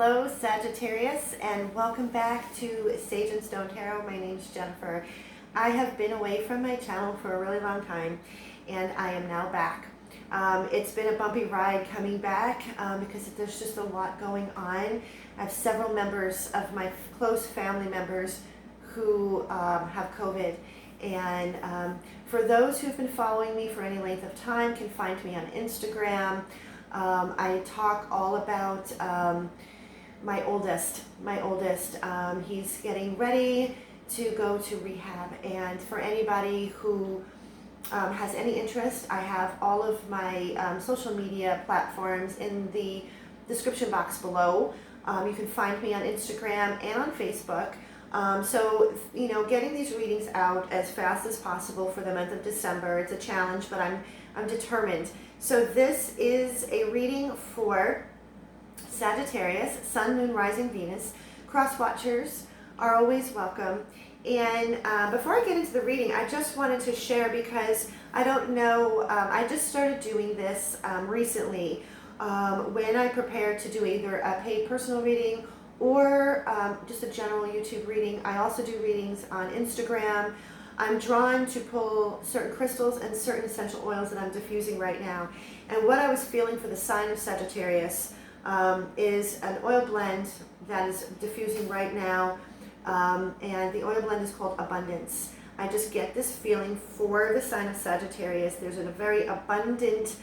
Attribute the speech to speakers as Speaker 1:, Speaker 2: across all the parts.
Speaker 1: Hello Sagittarius, and welcome back to Sage and Stone Tarot. My name's Jennifer. I have been away from my channel for a really long time, and I am now back. It's been a bumpy ride coming back because there's just a lot going on. I have several members of my close family members who have COVID, and for those who've been following me for any length of time can find me on Instagram. I talk all about my oldest. He's getting ready to go to rehab, and for anybody who has any interest, I have all of my social media platforms in the description box below. You can find me on Instagram and on Facebook. So, you know, getting these readings out as fast as possible for the month of December, it's a challenge, but I'm determined. So this is a reading for Sagittarius, Sun, Moon, Rising, Venus. Cross watchers are always welcome. And before I get into the reading, I just wanted to share, because I don't know, I just started doing this recently when I prepare to do either a paid personal reading or just a general YouTube reading. I also do readings on Instagram. I'm drawn to pull certain crystals and certain essential oils that I'm diffusing right now. And what I was feeling for the sign of Sagittarius is an oil blend that is diffusing right now. And the oil blend is called Abundance. I just get this feeling for the sign of Sagittarius. There's a very abundant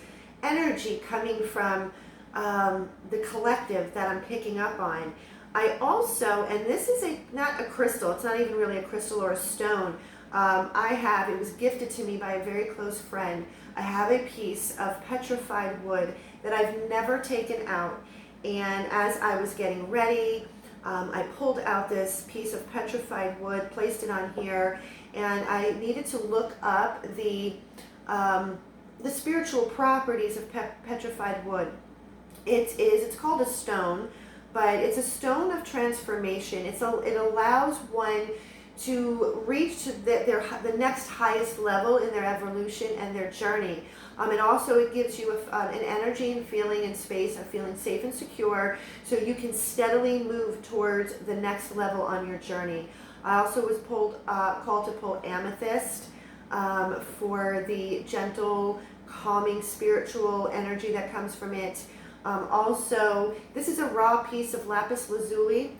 Speaker 1: energy coming from the collective that I'm picking up on. I also, and this is not a crystal, it's not even really a crystal or a stone. It was gifted to me by a very close friend. I have a piece of petrified wood that I've never taken out. And as I was getting ready, I pulled out this piece of petrified wood, placed it on here, and I needed to look up the spiritual properties of petrified wood. It's called a stone, but it's a stone of transformation. It allows one to reach the next highest level in their evolution and their journey. And also it gives you an energy and feeling and space of feeling safe and secure, so you can steadily move towards the next level on your journey. I also was called to pull amethyst for the gentle, calming, spiritual energy that comes from it. Also, this is a raw piece of lapis lazuli.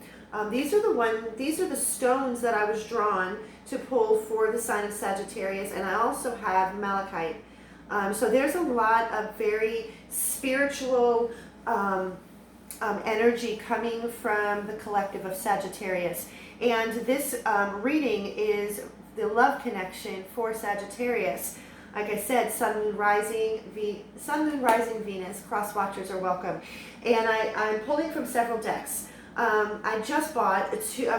Speaker 1: These are the stones that I was drawn to pull for the sign of Sagittarius, and I also have malachite. So there's a lot of very spiritual energy coming from the collective of Sagittarius. And this reading is the love connection for Sagittarius. Like I said, Sun, Moon, Rising, Venus. Cross watchers are welcome. And I'm pulling from several decks. I just bought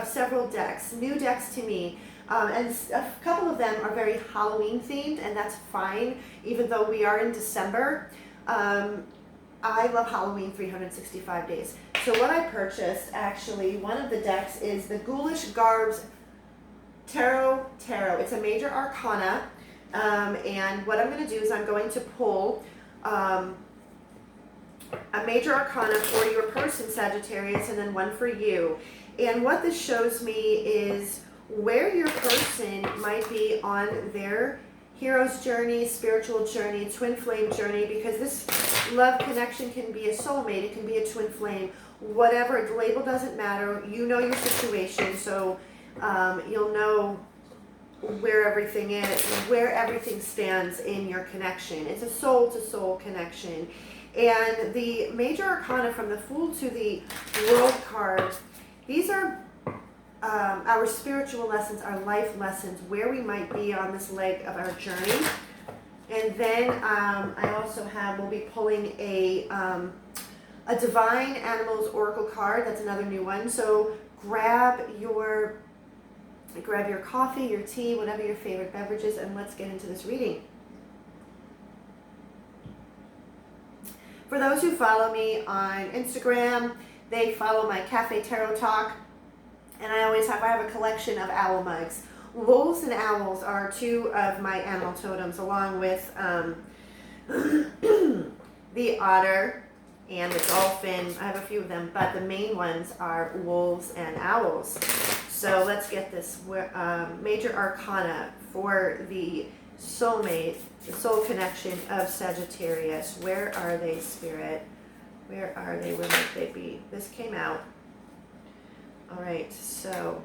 Speaker 1: several decks, new decks to me, and a couple of them are very Halloween themed, and that's fine, even though we are in December. I love Halloween 365 days. So what I purchased, actually, one of the decks is the Ghoulish Garbs Tarot. It's a major arcana, and what I'm going to do is I'm going to pull a major arcana for your person, Sagittarius, and then one for you. And what this shows me is where your person might be on their hero's journey, spiritual journey, twin flame journey, because this love connection can be a soulmate, it can be a twin flame, whatever, the label doesn't matter. You know your situation, so you'll know where everything is, where everything stands in your connection. It's a soul-to-soul connection. And the major arcana from the Fool to the World card, these are our spiritual lessons, our life lessons, where we might be on this leg of our journey. And then I also we'll be pulling a Divine Animals Oracle card. That's another new one. So grab your coffee, your tea, whatever your favorite beverage is, and let's get into this reading. For those who follow me on Instagram, they follow my Cafe Tarot Talk, and I have a collection of owl mugs. Wolves and owls are two of my animal totems, along with the otter and the dolphin. I have a few of them, but the main ones are wolves and owls. So let's get this major arcana for the soulmate, the soul connection of Sagittarius. Where are they, Spirit? Where are they? Where might they be? This came out. All right, so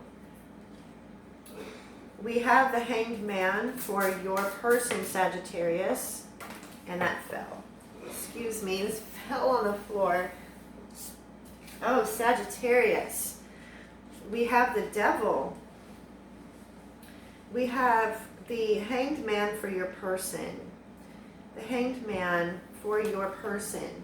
Speaker 1: we have the Hanged Man for your person, Sagittarius, and that fell. Excuse me, this fell on the floor. Oh, Sagittarius. We have the Devil. We have the Hanged Man for your person. The Hanged Man for your person.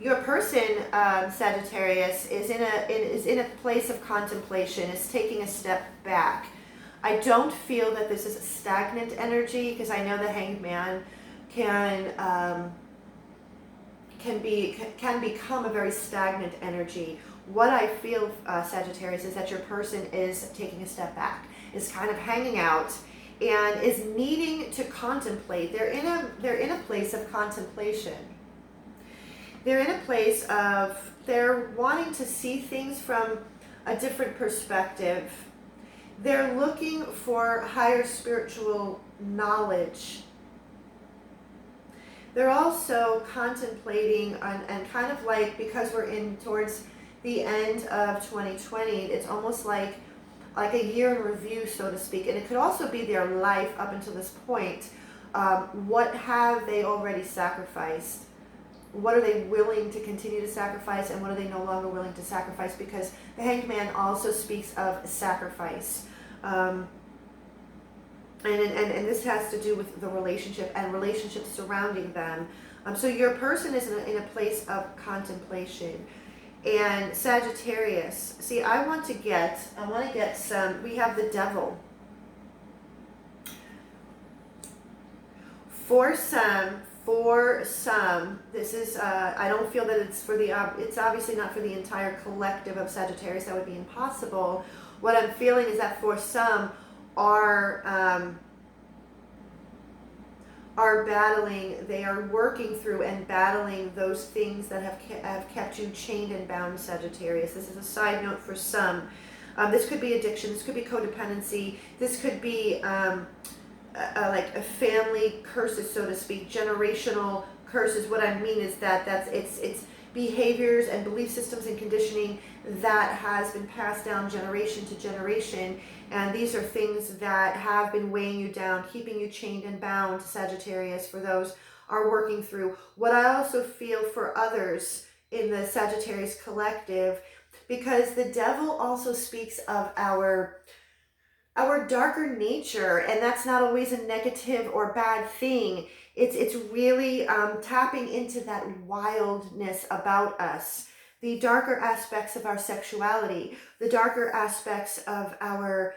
Speaker 1: Your person, Sagittarius, is in a place of contemplation, is taking a step back. I don't feel that this is a stagnant energy, because I know the Hanged Man can become a very stagnant energy. What I feel, Sagittarius, is that your person is taking a step back, is kind of hanging out, and is needing to contemplate. They're in a place of contemplation. They're in a place of, they're wanting to see things from a different perspective. They're looking for higher spiritual knowledge. They're also contemplating and kind of like, because we're in towards the end of 2020, it's almost like a year in review, so to speak. And it could also be their life up until this point. What have they already sacrificed? What are they willing to continue to sacrifice, and what are they no longer willing to sacrifice? Because the Hanged Man also speaks of sacrifice. And this has to do with the relationship and relationships surrounding them. So your person is in a place of contemplation. And Sagittarius, see, I want to get some, we have the Devil. For some, this is, I don't feel that it's it's obviously not for the entire collective of Sagittarius. That would be impossible. What I'm feeling is that for some are battling, they are working through and battling those things that have kept you chained and bound, Sagittarius. This is a side note for some. This could be addiction, this could be codependency, this could be like a family curses, so to speak, generational curses. What I mean is that it's behaviors and belief systems and conditioning that has been passed down generation to generation, and these are things that have been weighing you down, keeping you chained and bound, Sagittarius. For those are working through. What I also feel for others in the Sagittarius collective, because the Devil also speaks of our darker nature, and that's not always a negative or bad thing. It's really tapping into that wildness about us, the darker aspects of our sexuality, the darker aspects of our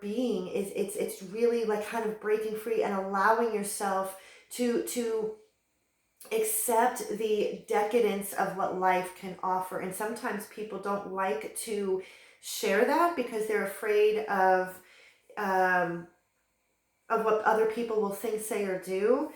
Speaker 1: being. It's really like kind of breaking free and allowing yourself to accept the decadence of what life can offer. And sometimes people don't like to share that because they're afraid of what other people will think, say, or do.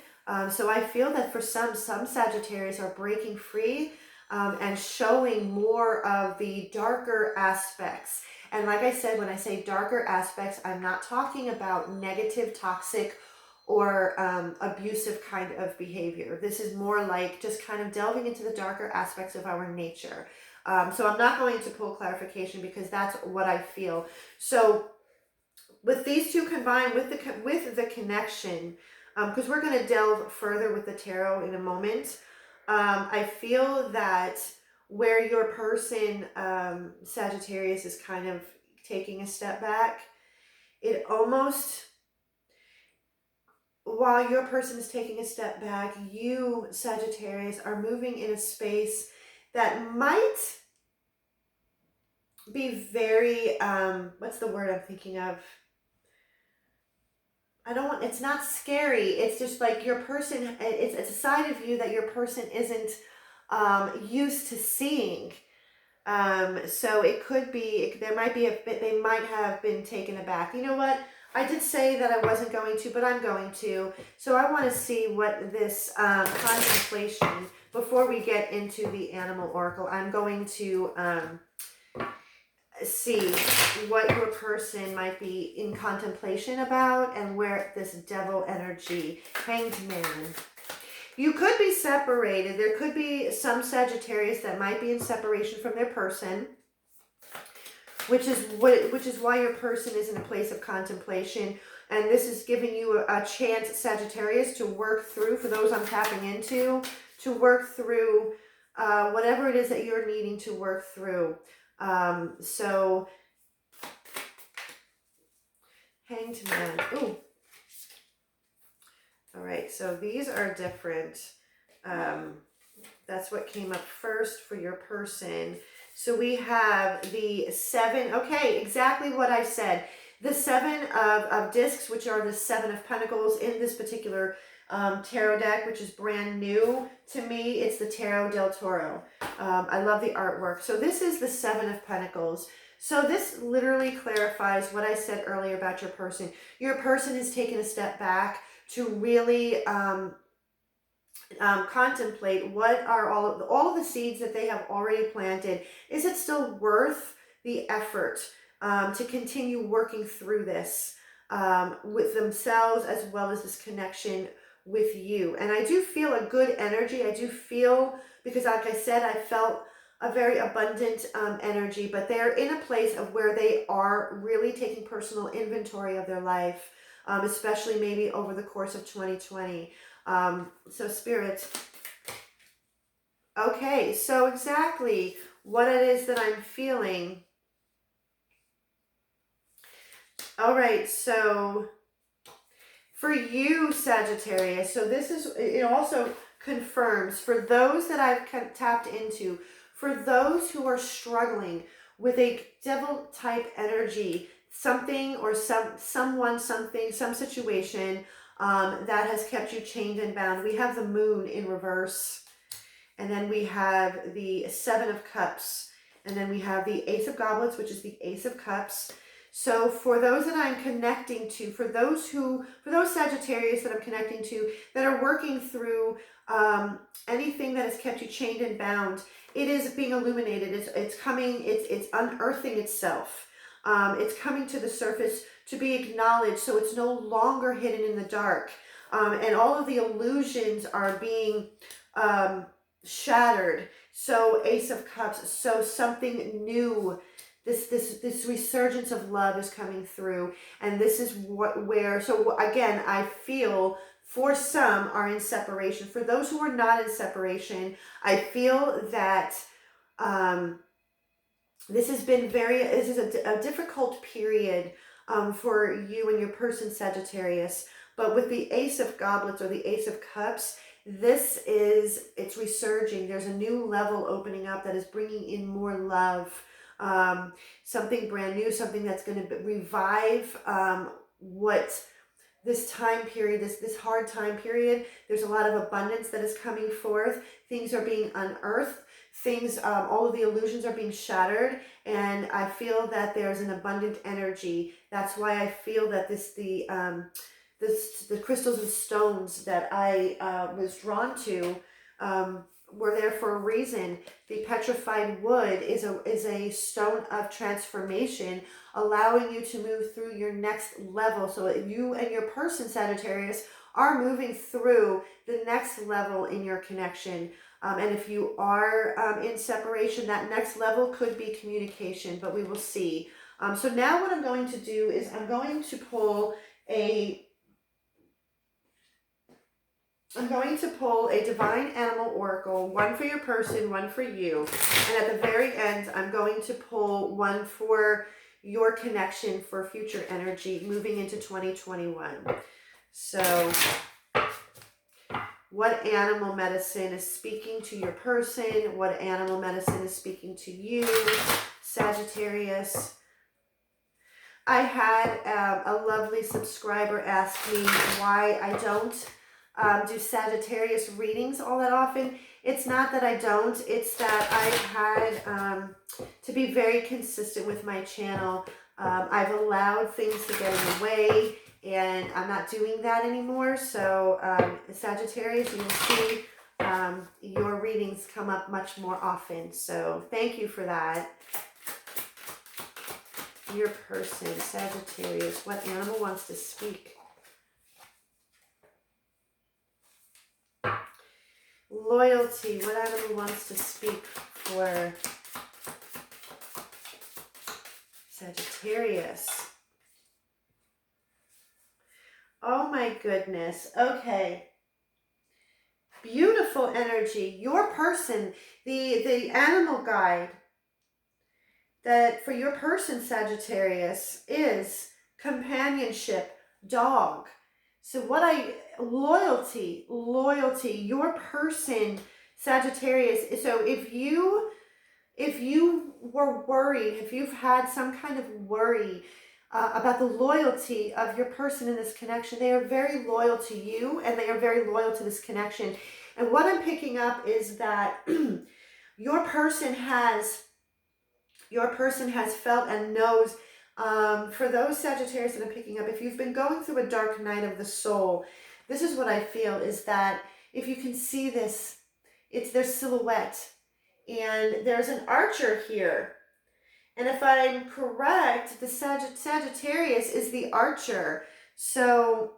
Speaker 1: So I feel that for some Sagittarius are breaking free and showing more of the darker aspects. And like I said, when I say darker aspects, I'm not talking about negative, toxic, or abusive kind of behavior. This is more like just kind of delving into the darker aspects of our nature. So I'm not going to pull clarification because that's what I feel. So with these two combined with the connection, because we're going to delve further with the tarot in a moment, I feel that where your person, Sagittarius, is kind of taking a step back, it almost, while your person is taking a step back, you, Sagittarius, are moving in a space that might be very, what's the word I'm thinking of? It's not scary. It's just like your person, it's a side of you that your person isn't used to seeing. So it could be, there might be they might have been taken aback. You know what? I did say that I wasn't going to, but I'm going to. So I want to see what this contemplation, before we get into the animal oracle, I'm going to see what your person might be in contemplation about and where this devil energy, Hanged Man. You could be separated. There could be some Sagittarius that might be in separation from their person, which is why your person is in a place of contemplation. And this is giving you a chance, Sagittarius, to work through, for those I'm tapping into, to work through whatever it is that you're needing to work through. So, Hanged Man. Ooh. All right, so these are different. That's what came up first for your person. So we have the 7, okay, exactly what I said. The 7 of discs, which are the 7 of Pentacles in this particular tarot deck, which is brand new to me. It's the Tarot del Toro. I love the artwork. So this is the 7 of Pentacles. So this literally clarifies what I said earlier about your person. Your person has taken a step back to really contemplate what are all of the seeds that they have already planted. Is it still worth the effort to continue working through this with themselves, as well as this connection with you? And I do feel a good energy. I do feel, because like I said, I felt a very abundant energy, but they're in a place of where they are really taking personal inventory of their life, especially maybe over the course of 2020. So Spirit. Okay, so exactly what it is that I'm feeling. All right, so for you, Sagittarius, so this is, it also confirms for those that I've tapped into, for those who are struggling with a devil type energy, something or someone, something, some situation that has kept you chained and bound. We have the Moon in reverse, and then we have the 7 of Cups, and then we have the Ace of Goblets, which is the Ace of Cups. So for those that I'm connecting to, for those Sagittarius that I'm connecting to that are working through anything that has kept you chained and bound, it is being illuminated. It's coming. It's unearthing itself. It's coming to the surface to be acknowledged, so it's no longer hidden in the dark. And all of the illusions are being shattered. So Ace of Cups. So something new. This resurgence of love is coming through, and this is where. So again, I feel for some are in separation. For those who are not in separation, I feel that this has been this is a difficult period for you and your person, Sagittarius. But with the Ace of Goblets or the Ace of Cups, it's resurging. There's a new level opening up that is bringing in more love. Something brand new, something that's going to revive what this time period, this hard time period. There's a lot of abundance that is coming forth. Things are being unearthed. All of the illusions are being shattered, and I feel that there's an abundant energy. That's why I feel that the crystals and stones that I was drawn to were there for a reason. The petrified wood is a stone of transformation, allowing you to move through your next level. So you and your person, Sagittarius, are moving through the next level in your connection. And if you are in separation, that next level could be communication, but we will see. So now what I'm going to do is I'm going to pull a divine animal oracle, one for your person, one for you. And at the very end, I'm going to pull one for your connection for future energy moving into 2021. So what animal medicine is speaking to your person? What animal medicine is speaking to you, Sagittarius? I had a lovely subscriber ask me why I don't do Sagittarius readings all that often. It's not that I don't, it's that I've had to be very consistent with my channel. I've allowed things to get in the way, and I'm not doing that anymore. So Sagittarius, you will see your readings come up much more often. So thank you for that. Your person, Sagittarius, what animal wants to speak? Loyalty, what animal wants to speak for Sagittarius? Oh my goodness. Okay. Beautiful energy. Your person, the animal guide that for your person, Sagittarius, is companionship, dog. So loyalty, your person, Sagittarius. So if you were worried, if you've had some kind of worry about the loyalty of your person in this connection, they are very loyal to you, and they are very loyal to this connection. And what I'm picking up is that your person has felt and knows, for those Sagittarius that I'm picking up, if you've been going through a dark night of the soul, this is what I feel is that if you can see this, it's their silhouette. And there's an archer here. And if I'm correct, the Sagittarius is the archer. So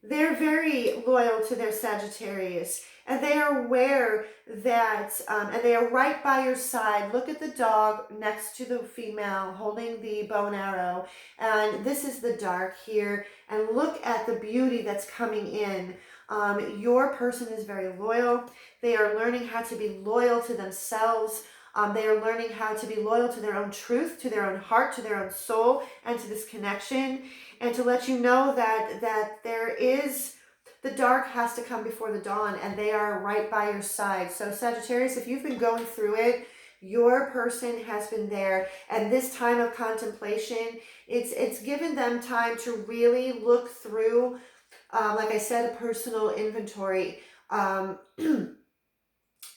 Speaker 1: they're very loyal to their Sagittarius. And they are aware that, and they are right by your side. Look at the dog next to the female holding the bow and arrow. And this is the dark here. And look at the beauty that's coming in. Your person is very loyal. They are learning how to be loyal to themselves. They are learning how to be loyal to their own truth, to their own heart, to their own soul, and to this connection. And to let you know that there is, the dark has to come before the dawn, and they are right by your side. So Sagittarius, if you've been going through it, your person has been there. And this time of contemplation, it's given them time to really look through, like I said, a personal inventory,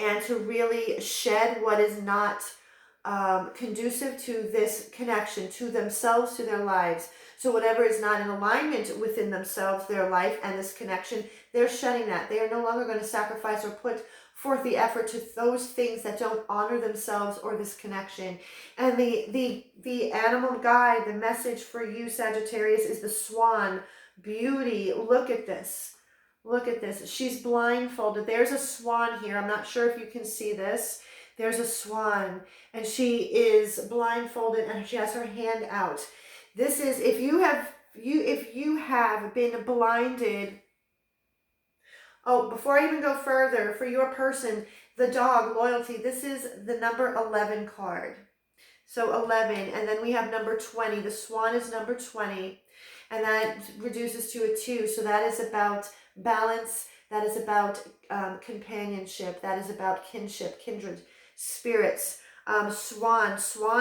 Speaker 1: and to really shed what is not conducive to this connection, to themselves, to their lives. So whatever is not in alignment within themselves, their life, and this connection, they're shedding that. They are no longer going to sacrifice or put forth the effort to those things that don't honor themselves or this connection. And the animal guide, the message for you, Sagittarius, is the swan. Beauty. Look at this. Look at this. She's blindfolded. There's a swan here. I'm not sure if you can see this. There's a swan, and she is blindfolded, and she has her hand out. This is, if you have been blinded. Oh, before I even go further, for your person, the dog, loyalty, this is the number 11 card. So 11, and then we have number 20. The swan is number 20, and that reduces to a 2. So that is about balance. That is about companionship. That is about kinship, kindred spirits. Swan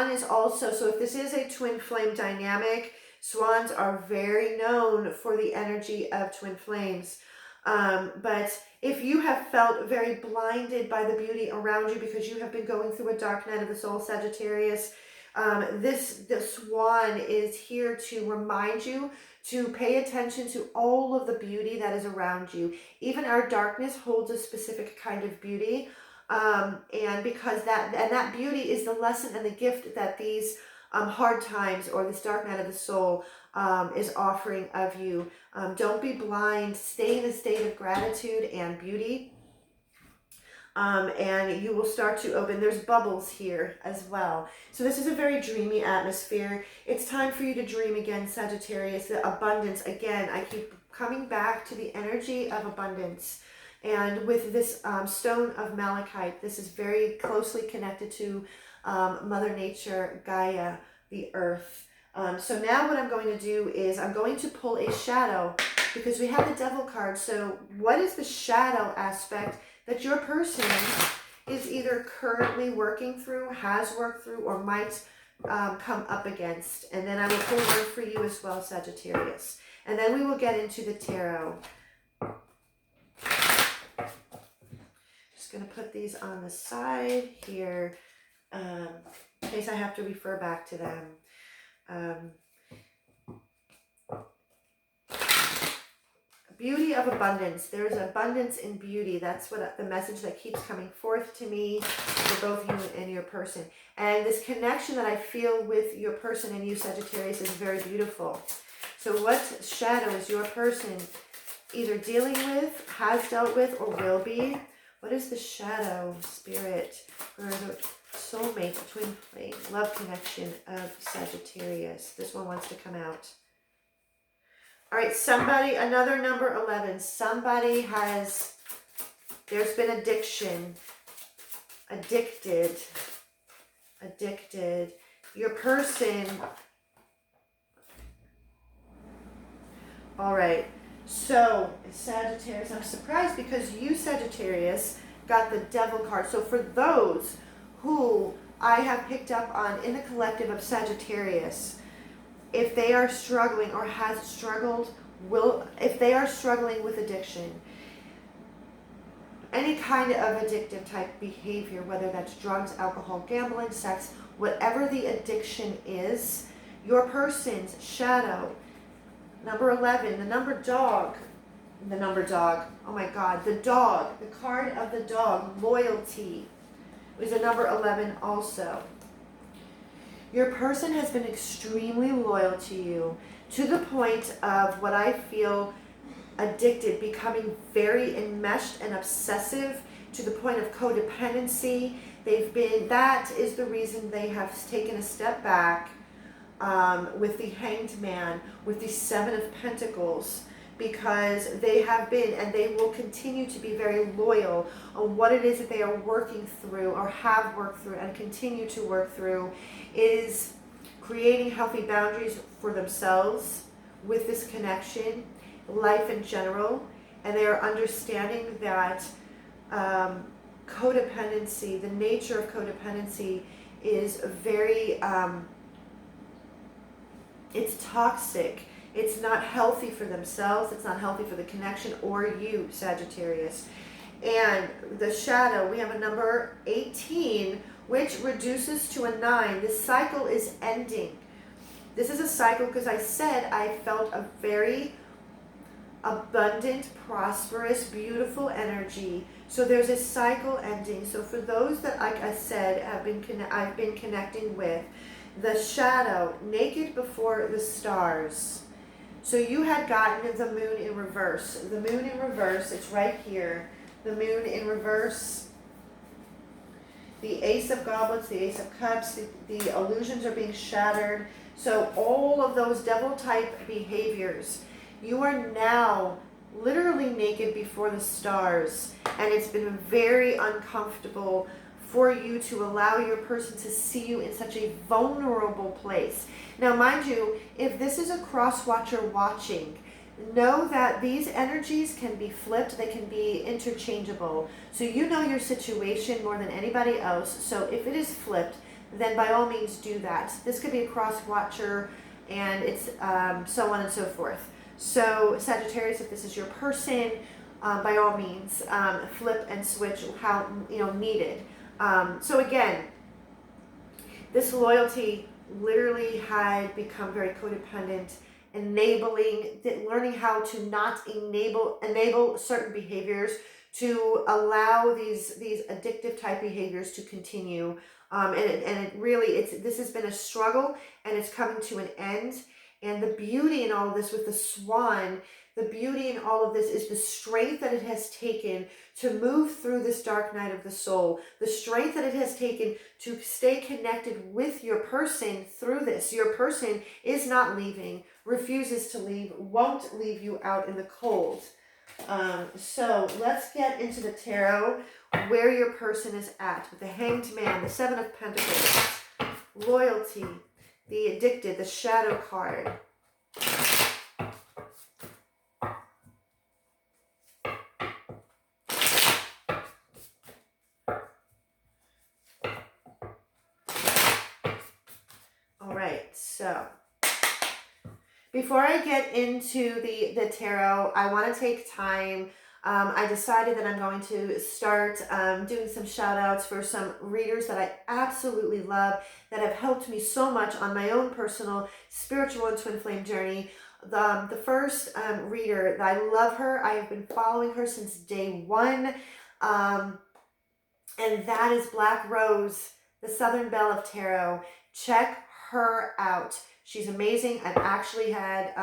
Speaker 1: is also, so if this is a twin flame dynamic, swans are very known for the energy of twin flames. But if you have felt very blinded by the beauty around you because you have been going through a dark night of the soul, Sagittarius, the swan is here to remind you to pay attention to all of the beauty that is around you. Even our darkness holds a specific kind of beauty. And because that beauty is the lesson and the gift that these hard times or this dark night of the soul is offering of you. Don't be blind. Stay in a state of gratitude and beauty. And you will start to open. There's bubbles here as well. So this is a very dreamy atmosphere. It's time for you to dream again, Sagittarius. The abundance, again, I keep coming back to the energy of abundance. And with this stone of malachite, this is very closely connected to Mother Nature, Gaia, the earth. So now what I'm going to do is I'm going to pull a shadow because we have the devil card. So what is the shadow aspect that your person is either currently working through, has worked through, or might come up against? And then I will pull one for you as well, Sagittarius. And then we will get into the tarot. Just going to put these on the side here in case I have to refer back to them. Beauty of abundance. There's abundance in beauty. That's what the message that keeps coming forth to me for both you and your person. And this connection that I feel with your person and you, Sagittarius, is very beautiful. So what shadow is your person either dealing with, has dealt with, or will be? What is the shadow, spirit, or the soulmate, twin flame, love connection of Sagittarius? This one wants to come out. All right, somebody, another number 11. Somebody has, there's been addiction, addicted. Your person, all right. So, Sagittarius, I'm surprised because you, Sagittarius, got the Devil card. So for those who I have picked up on in the collective of Sagittarius, if they are struggling or has struggled, if they are struggling with addiction, any kind of addictive type behavior, whether that's drugs, alcohol, gambling, sex, whatever the addiction is, your person's shadow, number 11, the number dog, oh my God, the dog, the card of the dog, loyalty, is a number 11 also. Your person has been extremely loyal to you to the point of what I feel addicted, becoming very enmeshed and obsessive to the point of codependency. That is the reason they have taken a step back with the Hanged Man, with the Seven of Pentacles, because they have been and they will continue to be very loyal on what it is that they are working through or have worked through and continue to work through, is creating healthy boundaries for themselves with this connection, life in general, and they are understanding that codependency, the nature of codependency is very, it's toxic. It's not healthy for themselves. It's not healthy for the connection or you, Sagittarius. And the shadow, we have a number 18, which reduces to a 9. This cycle is ending. This is a cycle because I said I felt a very abundant, prosperous, beautiful energy. So there's a cycle ending. So for those that, like I said, I've been connecting with, the shadow, naked before the stars. So you had gotten the moon in reverse. The moon in reverse, it's right here. The moon in reverse. The Ace of Goblets, the Ace of Cups, the illusions are being shattered. So all of those devil type behaviors, you are now literally naked before the stars. And it's been very uncomfortable for you to allow your person to see you in such a vulnerable place. Now, mind you, if this is a cross-watcher watching, know that these energies can be flipped, they can be interchangeable. So you know your situation more than anybody else. So if it is flipped, then by all means do that. This could be a cross-watcher, and it's so on and so forth. So Sagittarius, if this is your person, by all means, flip and switch how needed. So again, this loyalty literally had become very codependent, learning how to not enable certain behaviors, to allow these addictive type behaviors to continue. This has been a struggle, and it's coming to an end. And the beauty in all of this with the swan, the beauty in all of this is the strength that it has taken to move through this dark night of the soul, the strength that it has taken to stay connected with your person through this. Your person is not leaving, refuses to leave, won't leave you out in the cold. So let's get into the tarot, where your person is at with the Hanged Man, the Seven of Pentacles, loyalty, the addicted, the shadow card. All right, so before I get into the tarot, I want to take time I decided that I'm going to start doing some shout outs for some readers that I absolutely love, that have helped me so much on my own personal spiritual and twin flame journey. The first reader, I love her. I have been following her since day one. And that is Black Rose, the Southern Belle of Tarot. Check her out. She's amazing. I've actually had,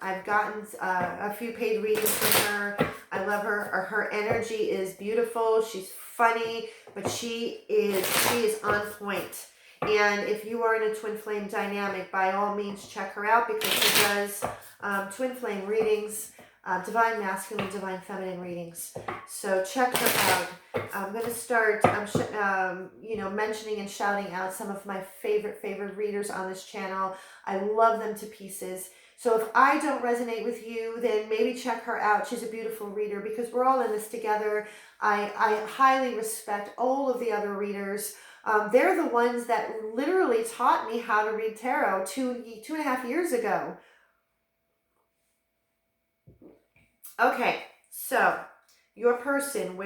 Speaker 1: I've gotten a few paid readings from her. I love her. Her energy is beautiful. She's funny, but she is on point. And if you are in a twin flame dynamic, by all means, check her out, because she does twin flame readings, divine masculine, divine feminine readings. So check her out. I'm going to start, mentioning and shouting out some of my favorite readers on this channel. I love them to pieces. So if I don't resonate with you, then maybe check her out. She's a beautiful reader, because we're all in this together. I highly respect all of the other readers. They're the ones that literally taught me how to read tarot two and a half years ago. Okay, so your person,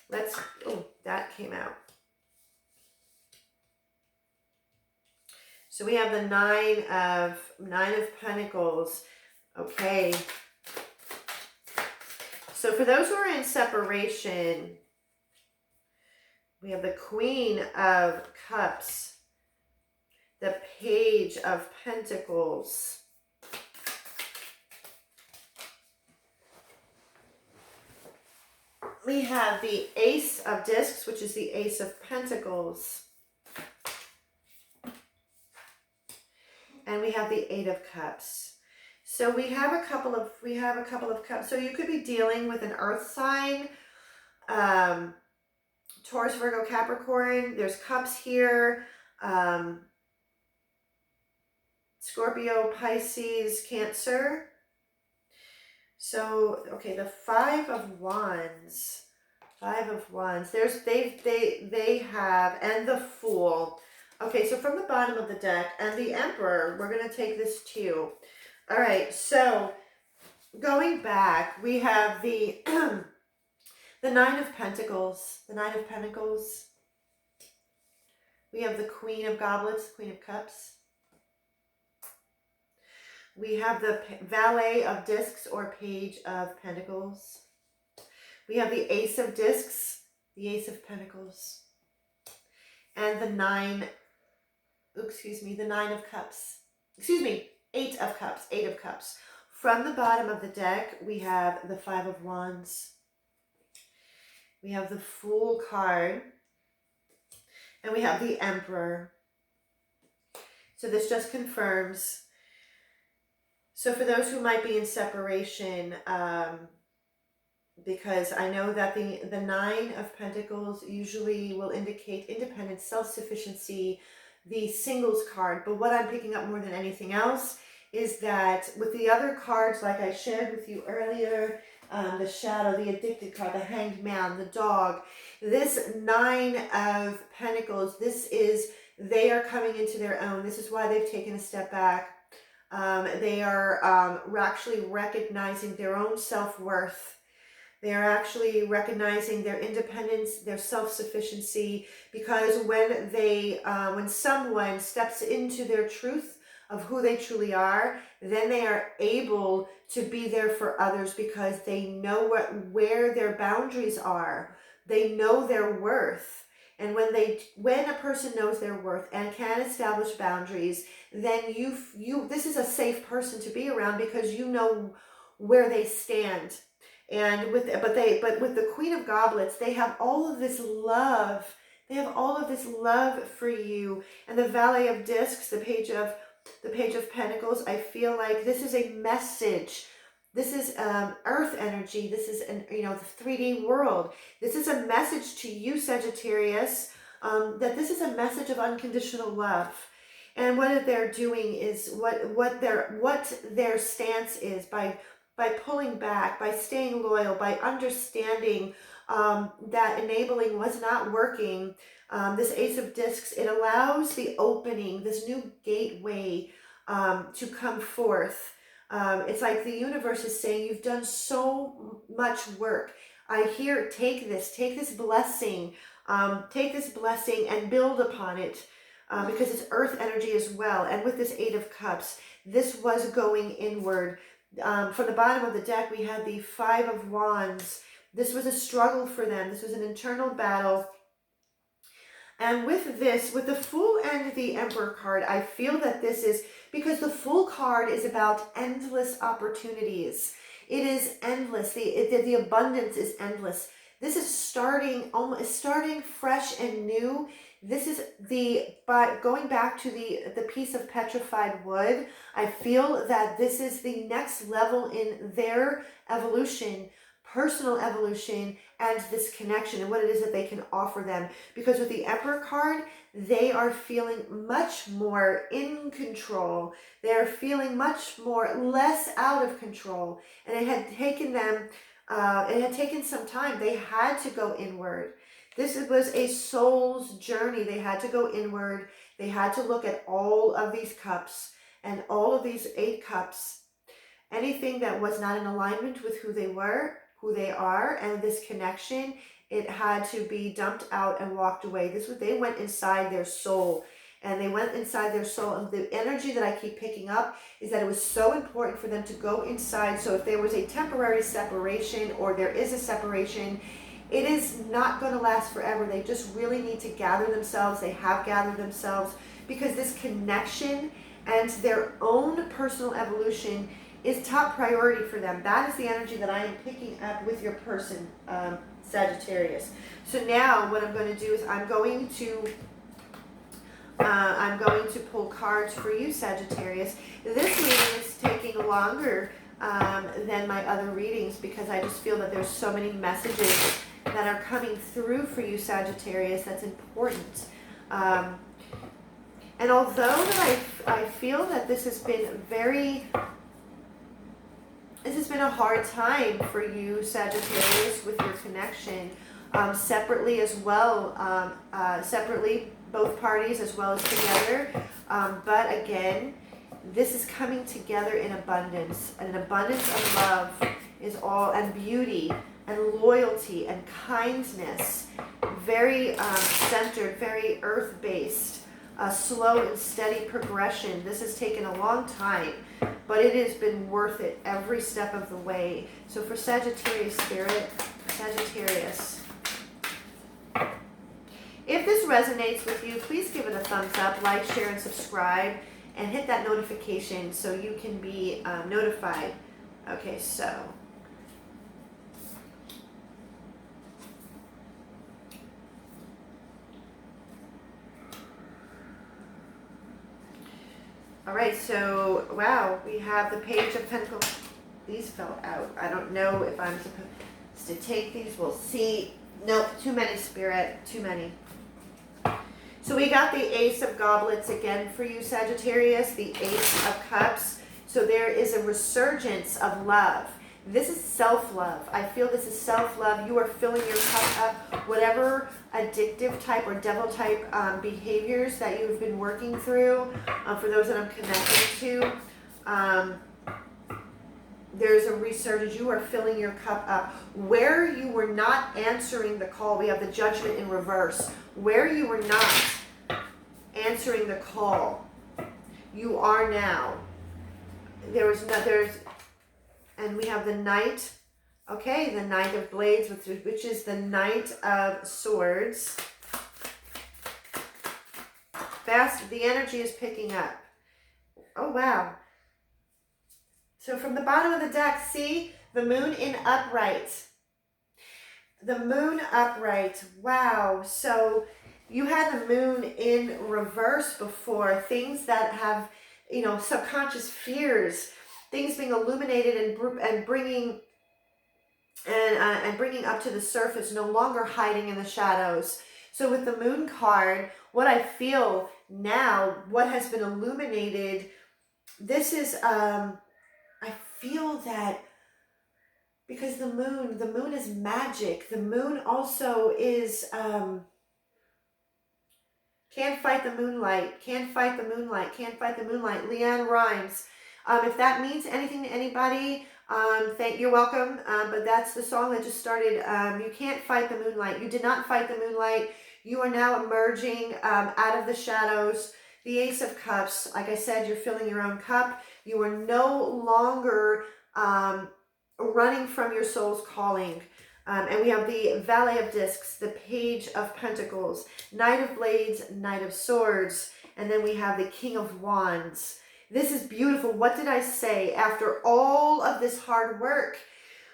Speaker 1: that came out. So we have the Nine of Pentacles. Okay. So for those who are in separation, we have the Queen of Cups, the Page of Pentacles, we have the Ace of Discs, which is the Ace of Pentacles, and we have the Eight of Cups. So we have a couple of cups. So you could be dealing with an earth sign, Taurus, Virgo, Capricorn. There's cups here. Scorpio, Pisces, Cancer. So, okay, the Five of Wands. They have, and the Fool. Okay, so from the bottom of the deck, and the Emperor, we're going to take this too. All right, so going back, we have the the Nine of Pentacles. We have the Queen of Goblets, Queen of Cups. We have the Valet of Discs, or Page of Pentacles. We have the Ace of Discs, the Ace of Pentacles. And the Nine of Cups. Eight of Cups. From the bottom of the deck, we have the Five of Wands. We have the Fool card. And we have the Emperor. So this just confirms. So for those who might be in separation, because I know that the Nine of Pentacles usually will indicate independence, self-sufficiency, the singles card. But what I'm picking up more than anything else is that with the other cards, like I shared with you earlier, the Shadow, the Addicted card, the Hanged Man, the Dog, this Nine of Pentacles, they are coming into their own. This is why they've taken a step back. They are actually recognizing their own self-worth. They are actually recognizing their independence, their self-sufficiency, because when someone steps into their truth of who they truly are, then they are able to be there for others, because they know where their boundaries are. They know their worth. And when a person knows their worth and can establish boundaries, then this is a safe person to be around, because you know where they stand. And with the Queen of Goblets, they have all of this love. They have all of this love for you. And the Valet of Discs, the Page of Pentacles, I feel like this is a message. This is earth energy. This is the 3D world. This is a message to you, Sagittarius, that this is a message of unconditional love. And what they're doing is what their stance is by pulling back, by staying loyal, by understanding that enabling was not working. This Ace of Discs, it allows the opening, this new gateway to come forth. It's like the universe is saying, you've done so much work. I hear, take this blessing, and build upon it, because it's earth energy as well. And with this Eight of Cups, this was going inward. From the bottom of the deck, we had the Five of Wands. This was a struggle for them. This was an internal battle. And with this, with the Fool and the Emperor card, I feel that this is, because the Fool card is about endless opportunities. It is endless. The abundance is endless. This is starting fresh and new. This is going back to the piece of petrified wood. I feel that this is the next level in their evolution, personal evolution, and this connection and what it is that they can offer them. Because with the Emperor card, they are feeling much more in control. They're feeling much more less out of control. And it had taken them, it had taken some time. They had to go inward. This was a soul's journey. They had to go inward. They had to look at all of these cups and all of these 8 cups. Anything that was not in alignment with who they were, who they are, and this connection, it had to be dumped out and walked away. They went inside their soul, and they went inside their soul. And the energy that I keep picking up is that it was so important for them to go inside. So if there was a temporary separation, or there is a separation, it is not going to last forever. They just really need to gather themselves. They have gathered themselves, because this connection and their own personal evolution is top priority for them. That is the energy that I am picking up with your person, Sagittarius. So now what I'm going to do is I'm going to pull cards for you, Sagittarius. This reading is taking longer than my other readings, because I just feel that there's so many messages that are coming through for you, Sagittarius, that's important. And although that I feel that this has been a hard time for you, Sagittarius, with your connection, separately as well, separately, both parties as well as together. But again, this is coming together in abundance, and an abundance of love is all, and beauty and loyalty and kindness, very centered, very earth-based, slow and steady progression. This has taken a long time, but it has been worth it every step of the way. So for Sagittarius spirit, Sagittarius, if this resonates with you, please give it a thumbs up, like, share, and subscribe, and hit that notification so you can be notified. Okay, so all right, so wow, we have the Page of Pentacles. These fell out. I don't know if I'm supposed to take these. We'll see. Nope, too many, Spirit, too many. So we got the Ace of Goblets again for you, Sagittarius, the Ace of Cups. So there is a resurgence of love. This is self-love. I feel this is self-love. You are filling your cup up. Whatever addictive type or devil type behaviors that you've been working through, for those that I'm connecting to, there's a resurgence. You are filling your cup up. Where you were not answering the call, we have the Judgment in reverse. Where you were not answering the call, you are now. And we have the Knight, okay, the Knight of Blades, which is the Knight of Swords. Fast, the energy is picking up. Oh, wow. So from the bottom of the deck, see the Moon in upright. The Moon upright, wow. So you had the Moon in reverse before, things that have, subconscious fears, things being illuminated and bringing up to the surface, no longer hiding in the shadows. So with the Moon card, what I feel now, what has been illuminated, this is, I feel that because the moon is magic. The moon also is, can't fight the moonlight, can't fight the moonlight, can't fight the moonlight. Leanne Rhymes. If that means anything to anybody, you're welcome. But that's the song that just started. You can't fight the moonlight. You did not fight the moonlight. You are now emerging out of the shadows. The Ace of Cups, like I said, you're filling your own cup. You are no longer running from your soul's calling. And we have the Valet of Discs, the Page of Pentacles, Knight of Blades, Knight of Swords, and then we have the King of Wands. This is beautiful. What did I say? After all of this hard work,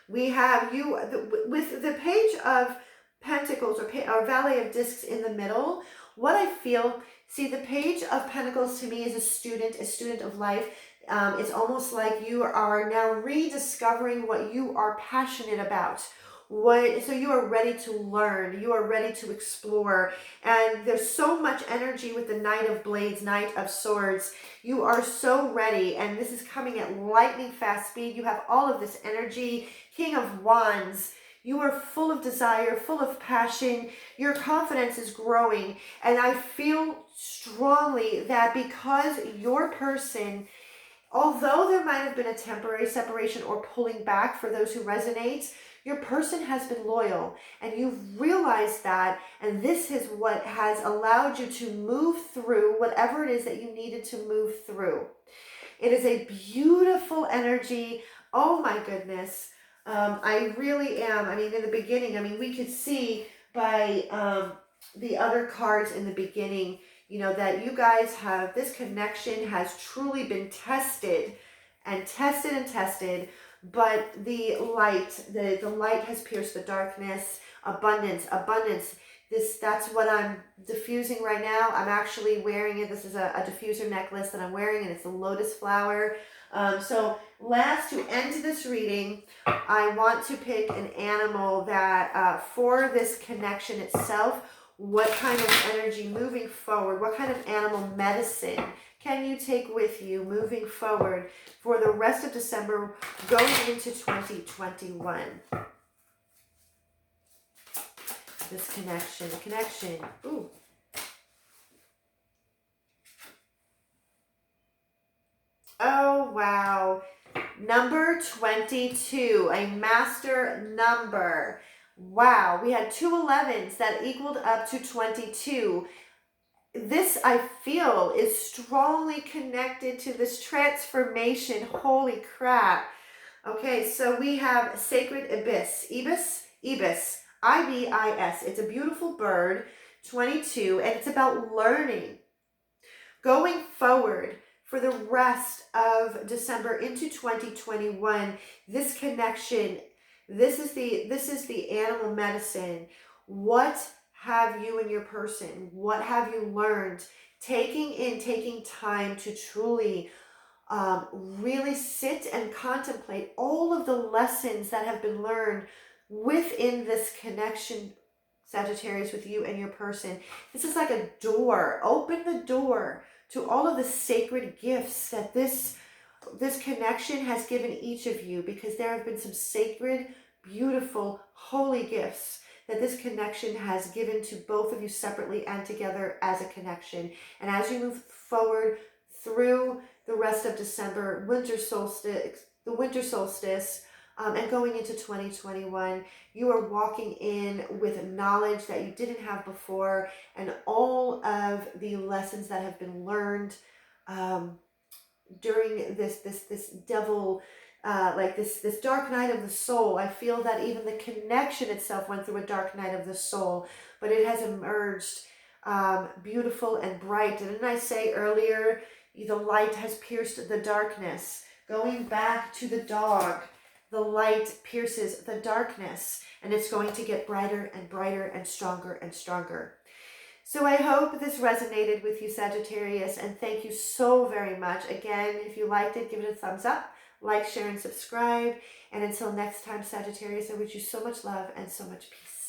Speaker 1: we have you with the Page of Pentacles or Valet of Discs in the middle. What I feel, see, the Page of Pentacles to me is a student of life. It's almost like you are now rediscovering what you are passionate about. So you are ready to learn, you are ready to explore, and there's so much energy with the Knight of Blades, Knight of Swords. You are so ready, and this is coming at lightning fast speed. You have all of this energy. King of Wands, you are full of desire, full of passion. Your confidence is growing, and I feel strongly that because your person, although there might have been a temporary separation or pulling back for those who resonate, your person has been loyal, and you've realized that, and this is what has allowed you to move through whatever it is that you needed to move through. It is a beautiful energy. Oh my goodness. I really am. I mean, in the beginning, I mean, we could see by the other cards in the beginning, you know, that you guys have, this connection has truly been tested and tested and tested. But the light has pierced the darkness. Abundance. That's what I'm diffusing right now. I'm actually wearing it. This is a diffuser necklace that I'm wearing, and it's a lotus flower. So last, to end this reading, I want to pick an animal that for this connection itself, what kind of energy moving forward, what kind of animal medicine can you take with you moving forward for the rest of December going into 2021? This connection. Ooh. Oh, wow. Number 22, a master number. Wow, we had two 11s that equaled up to 22. This, I feel, is strongly connected to this transformation. Holy crap. Okay, so we have Sacred Ibis, Ibis, I-B-I-S. It's a beautiful bird, 22, and it's about learning. Going forward for the rest of December into 2021, this connection, this is the animal medicine. What have you and your person, what have you learned? Taking time to truly really sit and contemplate all of the lessons that have been learned within this connection, Sagittarius, with you and your person. This is like a door. Open the door to all of the sacred gifts that this connection has given each of you, because there have been some sacred, beautiful, holy gifts that this connection has given to both of you separately and together as a connection. And as you move forward through the rest of December, the winter solstice, and going into 2021, you are walking in with knowledge that you didn't have before, and all of the lessons that have been learned during this devil, like this dark night of the soul. I feel that even the connection itself went through a dark night of the soul, but it has emerged beautiful and bright. Didn't I say earlier, the light has pierced the darkness? Going back to the dog, the light pierces the darkness, and it's going to get brighter and brighter and stronger and stronger. So I hope this resonated with you, Sagittarius, and thank you so very much. Again, if you liked it, give it a thumbs up, like, share, and subscribe. And until next time, Sagittarius, I wish you so much love and so much peace.